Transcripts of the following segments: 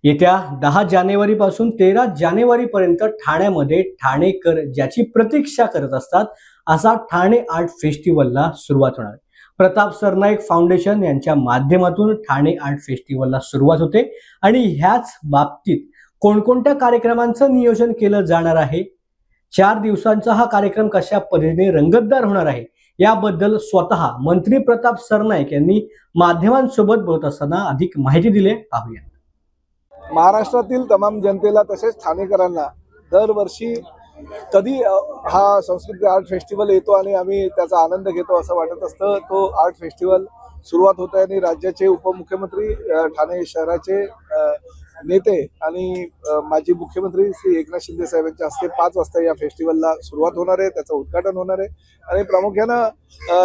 येत्या 10 जानेवारीपासून 13 जानेवारीपर्यंत ठाण्यामध्ये ठाणेकर ज्याची प्रतीक्षा करत असतात असा ठाणे आर्ट फेस्टिवलला सुरुवात होणार आहे। प्रताप सरनाईक फाउंडेशन यांच्या माध्यमातून ठाणे आर्ट फेस्टिवलला सुरुवात होते आणि ह्याच बाबतीत कोणकोणत्या कार्यक्रमांचं नियोजन केलं जाणार आहे, 4 दिवसांचा हा कार्यक्रम कशा पद्धतीने रंगतदार होणार आहे याबद्दल स्वतः मंत्री प्रताप सरनाईक यांनी माध्यमांसोबत बोलत असताना अधिक माहिती दिली। पाहूया। महाराष्ट्रातील तमाम जनतेला तसेच ठाणेकरांना दरवर्षी कधी हा संस्कृती आर्ट फेस्टिवल येतो आणि आम्ही त्याचा आनंद घेतो असं वाटत असतं। तो आर्ट फेस्टिवल सुरुवात होत आहे आणि राज्याचे उपमुख्यमंत्री, ठाणे शहराचे नेते आणि माजी मुख्यमंत्री श्री एकनाथ शिंदे साहेबांच्या हस्ते 5 वाजता या फेस्टिवलला सुरुवात होणार आहे, त्याचं उद्घाटन होणार आहे। आणि प्रामुख्यानं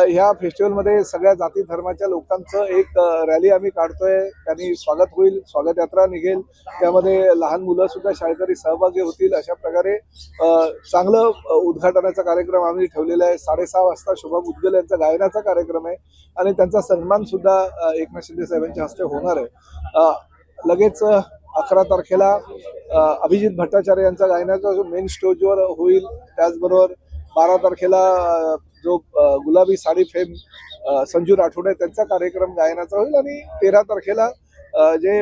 ह्या फेस्टिवलमध्ये सगळ्या जाती धर्माच्या लोकांचं एक रॅली आम्ही काढतोय। त्यांनी स्वागत होईल, स्वागत यात्रा निघेल, त्यामध्ये लहान मुलं सुद्धा शाळकरी सहभागी होतील। अशा प्रकारे चांगलं उद्घाटनाचा कार्यक्रम आम्ही ठेवलेला आहे। 6:30 वाजता शुभम मुद्गल यांचा गायनाचा कार्यक्रम आहे आणि त्यांचा सन्मान सुद्धा एकनाथ शिंदे साहेबांच्या हस्ते होणार आहे। लगेच 11 तारखेला अभिजित भट्टाचार्य यांचा गायनाचा जो मेन स्टेजवर होईल। त्याचबरोबर 12 तारखेला जो गुलाबी साडी फेम संजू राठोड त्यांचा कार्यक्रम गायनाचा होईल आणि 13 तारखेला जे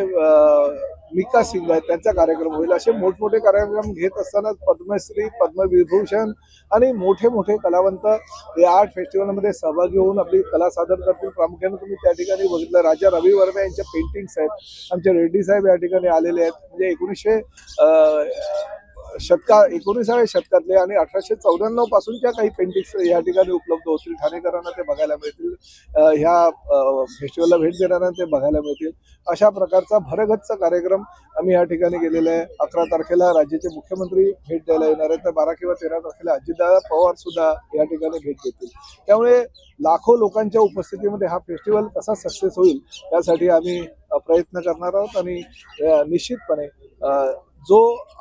मिका सिंग आहेत त्यांचा कार्यक्रम होईल। असे मोठमोठे कार्यक्रम घेत असताना पद्मश्री, पद्मविभूषण आणि मोठे मोठे कलावंत या आर्ट फेस्टिवलमध्ये सहभागी होऊन आपली कला सादर करतील। प्रामुख्याने तुम्ही त्या ठिकाणी बघितलं राजा रवी वर्मा यांच्या पेंटिंग्स आहेत, आमचे रेड्डी साहेब या ठिकाणी आलेले आहेत। म्हणजे 19व्या शतकातले आणि 1894 पासूनच्या काही पेंटिंग्स या ठिकाणी उपलब्ध होतील। ठाणेकरांना ते बघायला मिळतील, ह्या फेस्टिवलला भेट देणाऱ्यांना ते बघायला मिळतील। अशा प्रकारचा भरगच्च कार्यक्रम आम्ही या ठिकाणी केलेला आहे। 11 तारखेला राज्याचे मुख्यमंत्री भेट द्यायला येणार आहेत, तर 12 किंवा 13 तारखेला अजितदादा पवार सुद्धा या ठिकाणी भेट देतील। त्यामुळे लाखो लोकांच्या उपस्थितीमध्ये हा फेस्टिवल कसा सक्सेस होईल यासाठी आम्ही प्रयत्न करणार आहोत आणि निश्चितपणे जो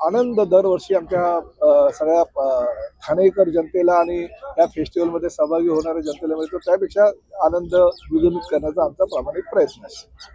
आनंद दरवर्षी आमच्या सगळ्या ठाणेकर जनतेला आणि या फेस्टिवलमध्ये सहभागी होणाऱ्या जनतेला मिळतो, त्यापेक्षा आनंद द्विगुणित करण्याचा आमचा प्रामाणिक प्रयत्न आहे।